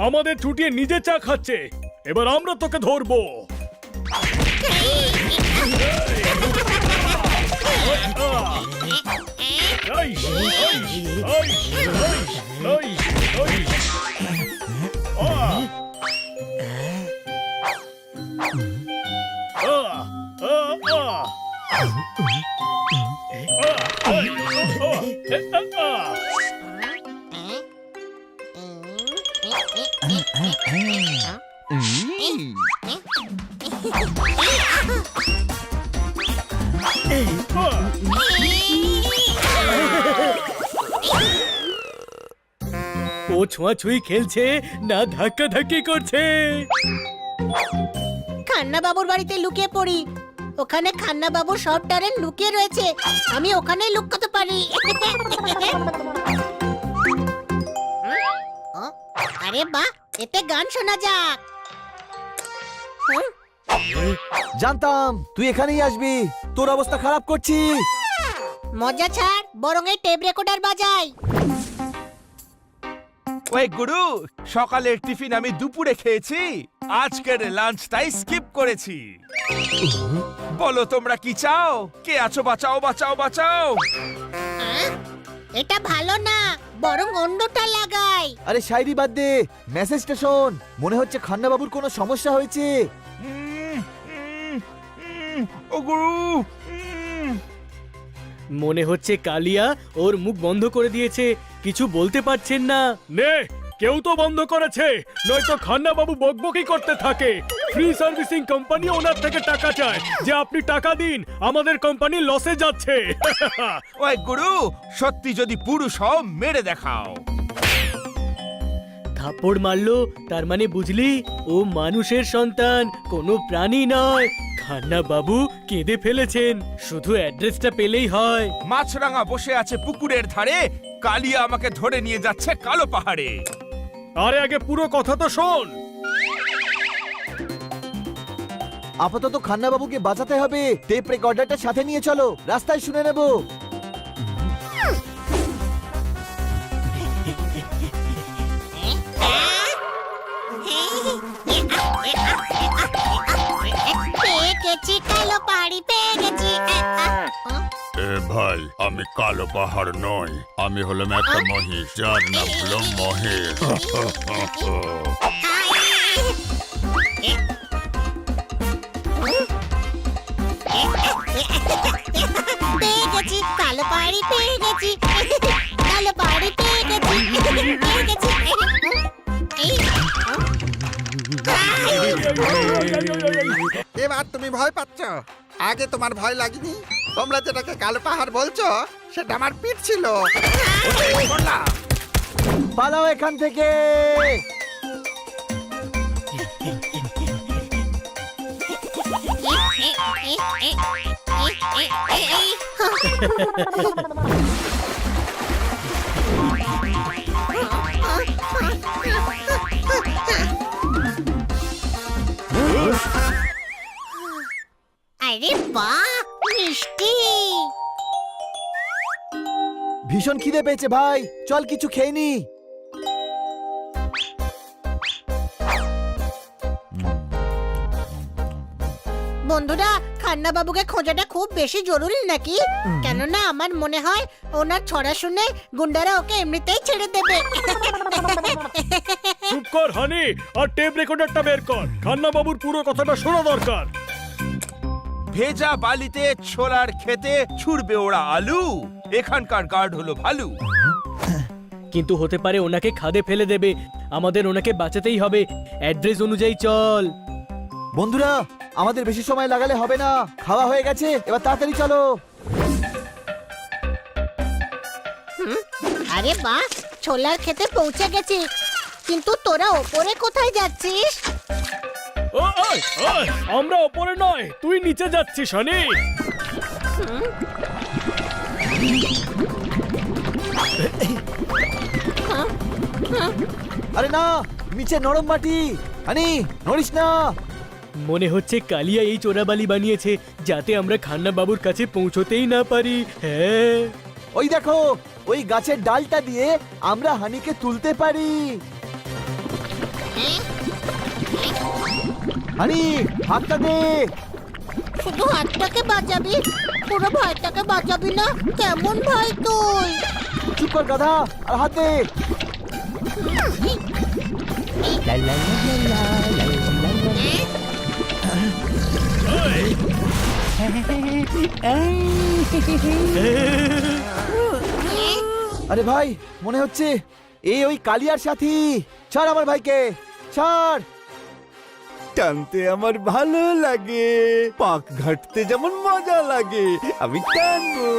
আমাদের ছুটিয়ে নিজে চা খাচ্ছে, এবার আমরা তোকে ধরবো। ও ছোঁয়াছুঁই খেলছে না ধাক্কাধাক্কি করছে। খান্না বাবুর বাড়িতে লুকিয়ে পড়ি, ওখানে খান্না বাবু সব ট্যালেন্ট লুকিয়ে রয়েছে, আমি ওখানেই লুকাতে পারি। আরে বাহ, এতে গান শোনা যাক। জানতাম তুই এখানেই আসবি, তোর অবস্থা খারাপ করছি। মজা ছাড়, বরং এই টেপ রেকর্ডার বাজাই। ওই গুরু, সকালের টিফিন আমি দুপুরে খেয়েছি, আজকের লাঞ্চটাই স্কিপ করেছি। বলো তোমরা কি চাও? কে আছো? বাঁচাও বাঁচাও বাঁচাও। এটা ভালো না, বরং অন্যটা লাগাই। আরে শায়রি বাদ দে, মেসেজটা শোন। মনে হচ্ছে খান্না বাবুর কোনো সমস্যা হয়েছে। ও গুরু, মনে হচ্ছে কালিয়া ওর মুখ বন্ধ করে দিয়েছে, কিছু বলতে পারছেন না। নে, কেউ তো বন্ধ করেছে, নয়তো খান্না বাবু বকবকি করতে থাকে। ফ্রি সার্ভিসিং কোম্পানি ওনার থেকে টাকা চায় যে আপনি টাকা দিন, আমাদের কোম্পানি লসে যাচ্ছে। ওই গুরু, সত্যি যদি পুরুষ হও মেরে দেখাও। থাপ্পড় মারলো, তার মানে বুঝলি ও মানুষের সন্তান, কোনো প্রাণী নয়। খান্না বাবু কেঁদে ফেলেছেন, শুধু অ্যাড্রেসটা পেলেই হয়। মাছরাঙা বসে আছে পুকুরের ধারে, কালিয়া আমাকে ধরে নিয়ে যাচ্ছে কালো পাহাড়ে। আরে আগে পুরো কথা তো শোন। আপাতত খান্না বাবুকে বাঁচাতে হবে। টেপ রেকর্ডারটা সাথে নিয়ে চলো, রাস্তায় শুনে নেব। পেয়ে গেছি, কালো পাহাড়ি পেয়ে গেছি। এ ভাই, আমি কালো পাহাড় নই, আমি হলাম একটা মহিষ, যার নাম হলো মহেশ। পেয়ে গেছি, কালো পাহাড়ি পেয়ে গেছি, কালো পাহাড়ি পেয়ে গেছি, পেয়ে গেছি। এবার তুমি ভয় পাচ্ছ, আগে তোমার ভয় লাগেনি। তোমরা যেটাকে কালো পাহাড় বলছো সেটা আমার পিঠ ছিল। পালাও এখান থেকে। আরে বাহ, মিষ্টি। ভীষণ খিদে পেয়েছে ভাই, চল কিছু খেয়ে নি। বন্ধুরা, খান্না বাবুকে খোঁজাটা খুব বেশি জরুরি নাকি? কেননা আমার মনে হয় ওনার ছড়া শুনে গুন্ডারা ওকে এমনিতেই ছেড়ে দেবে। চুপ কর হানি, আর টেপ রেকর্ডারটা বের কর, খান্না বাবুর পুরো কথাটা শোনা দরকার। ভেজা বালিতে ছোলার খেতে ছুড়বে ওরা আলু, এখানকার গার্ড হলো ভালু। কিন্তু হতে পারে ওনাকে খাদে ফেলে দেবে, আমাদের ওনাকে বাঁচাতেই হবে। অ্যাড্রেস অনুযায়ী চল। বন্ধুরা, আমাদের বেশি সময় লাগালে হবে না, খাওয়া হয়ে গেছে, এবার তাড়াতাড়ি চলো। আরে বাহ, ছোলার খেতে পৌঁছে গেছি, কিন্তু তোরা ওপরে কোথায় যাচ্ছিস? আমরা ওপরে নয়, তুই নিচে যাচ্ছিস হানি। আরে না, নিচে নরম মাটি, হানি নড়িস না। মনে হচ্ছে কালিয়া এই চোরাবালি বানিয়েছে যাতে আমরা খান্না বাবুর কাছে পৌঁছতেই না পারি। হ্যাঁ, ওই দেখো, ওই গাছের ডালটা দিয়ে আমরা হানিকে তুলতে পারি। হানি হাতটা দে। শুধু হাতটাকে বাঁচাবি, পুরো ভয়টাকে বাঁচাবি না? কেমন ভাই তুই? চুপ কর গাধা, আর হাত দে। আরে ভাই, মনে হচ্ছে এই ওই কালিয়ার সাথী। ছাড় আমার ভাইকে, ছাড়। টানতে আমার ভালো লাগে, পাক ঘাটতে যেমন মজা লাগে, আমি টানবো।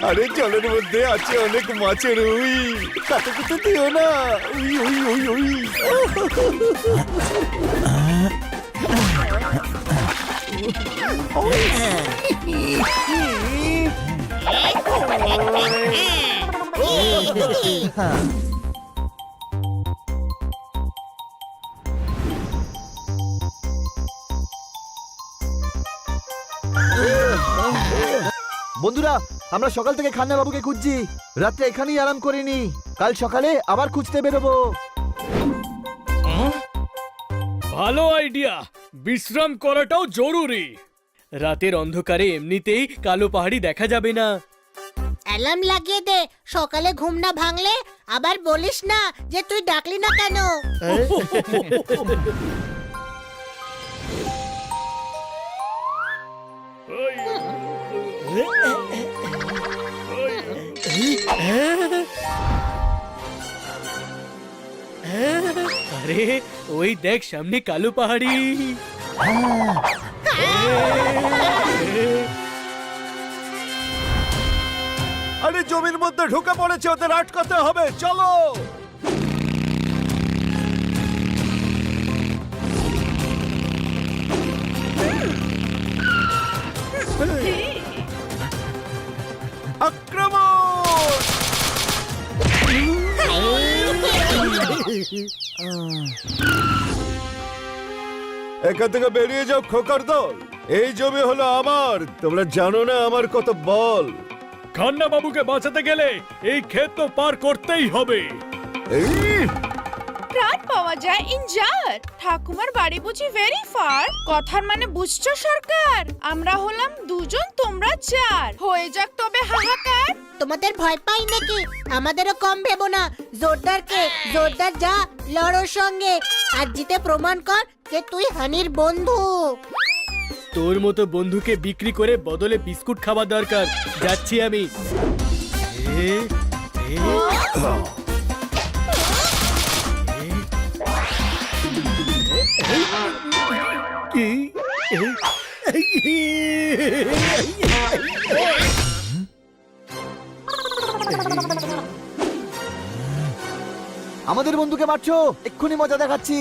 আরে জলের মধ্যে আছে অনেক মাছের উই, কাতে কুতে দিও না। We we we we. বন্ধুরা, আমরা সকাল থেকে খান্না বাবুকে খুঁজছি। রাত্রে এখানেই আরাম করিনি, কাল সকালে আবার খুঁজতে বেরোবো। ভালো আইডিয়া। বিশ্রাম করাটাও জরুরি। রাতের অন্ধকারে এমনিতেই কালো পাহাড়ি দেখা যাবে না। অ্যালার্ম লাগিয়ে দে, সকালে ঘুম না ভাঙলে আবার বলিস না যে তুই ডাকলি না কেন। আরে ওই দেখ সামনে কালো পাহাড়ি। আরে জমির মধ্যে ঢুকে পড়েছে, ওদের আটকাতে হবে, চলো। আক্রমণ! এখান থেকে বেরিয়ে যাও খোকার দল। এই জমি হলো আমার, তোমরা জানো না আমার কত বল। খান্না বাবুকে বাঁচাতে গেলে এই ক্ষেত তো পার করতেই হবে। এই, প্রাণ পাওয়া যায় ইনজার। ঠাকুমার বাড়ি বুঝি ভেরি ফার? কথার মানে বুঝছো সরকার? আমরা হলাম দুজন, তোমরা চার, হয়ে যাক তবে হাহাকার। তোমাদের ভয় পাই নাকি? আমাদেরও কম ভেবো না। জোরদারকে জোরদার, যা লড়োর সঙ্গে, আর জিতে প্রমাণ কর যে তুই হানির বন্ধু। তোর মতো বন্ধুকে বিক্রি করে বদলে বিস্কুট খাওয়া দরকার। যাচ্ছি আমি। আমাদের বন্ধুকে মারছো, এক্ষুনি মজা দেখাচ্ছি।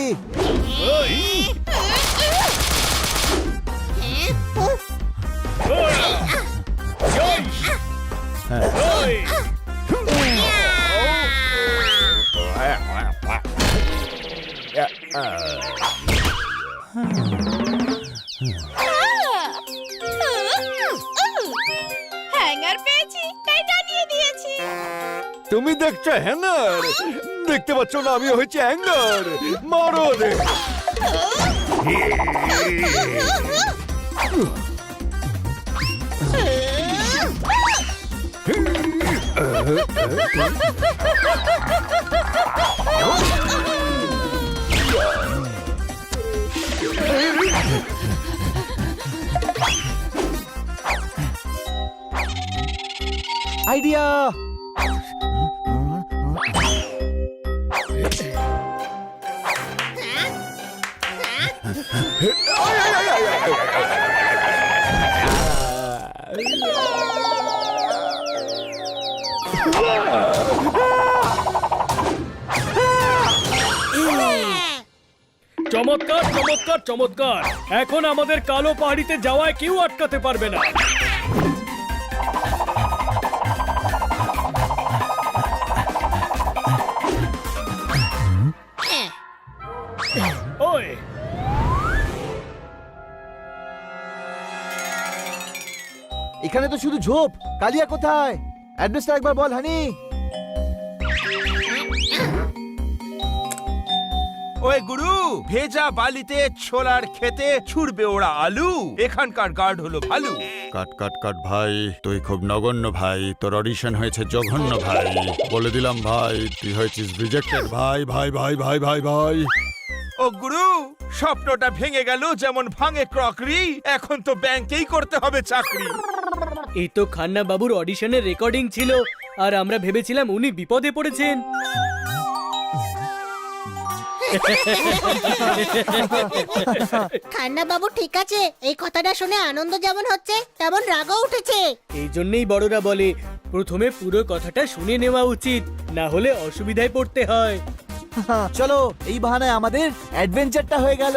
হ্যাঙ্গার পেয়েছি, তাই টানিয়ে দিয়েছি। তুমি দেখছো হ্যাঙ্গার, দেখতে পাচ্ছ না আমি হয়েছি হ্যাঙ্গার। মারো রে। আইডিয়া। চমৎকার চমৎকার চমৎকার। এখন আমাদের কালো পাহাড়িতে যাওয়ায় কেউ আটকাতে পারবে না। এখানে তো শুধু ঝোপ। কালিয়া কোথায়? অ্যাড্রেসটা একবার বল হানি। ওই গুরু, ভেজা বালিতে ছোলার খেতে ছুড়বে ওরা আলু। এখানকার গার্ড হলো ভালু। কাট কাট কাট ভাই, তুই খুব নগণ্য ভাই, তোর অডিশন হয়েছে জঘন্য ভাই। বলে দিলাম ভাই, তুই হয়েছিস রিজেক্টেড ভাই ভাই ভাই ভাই ভাই ভাই। ও গুরু, স্বপ্নটা ভেঙে গেল যেমন ভাঙে ক্রকরি। এখন তো ব্যাংকেই করতে হবে চাকরি। এই তো খান্না বাবুর অডিশনের রেকর্ডিং ছিল, আর আমরা ভেবেছিলাম উনি বিপদে পড়েছেন। খান্না বাবু ঠিক আছে, এই কথাটা শুনে আনন্দ যেমন হচ্ছে তেমন রাগও উঠেছে। এই জন্যই বড়রা বলে প্রথমে পুরো কথাটা শুনে নেওয়া উচিত, না হলে অসুবিধায় পড়তে হয়। চলো, এই বাহানায় আমাদের অ্যাডভেঞ্চারটা হয়ে গেল।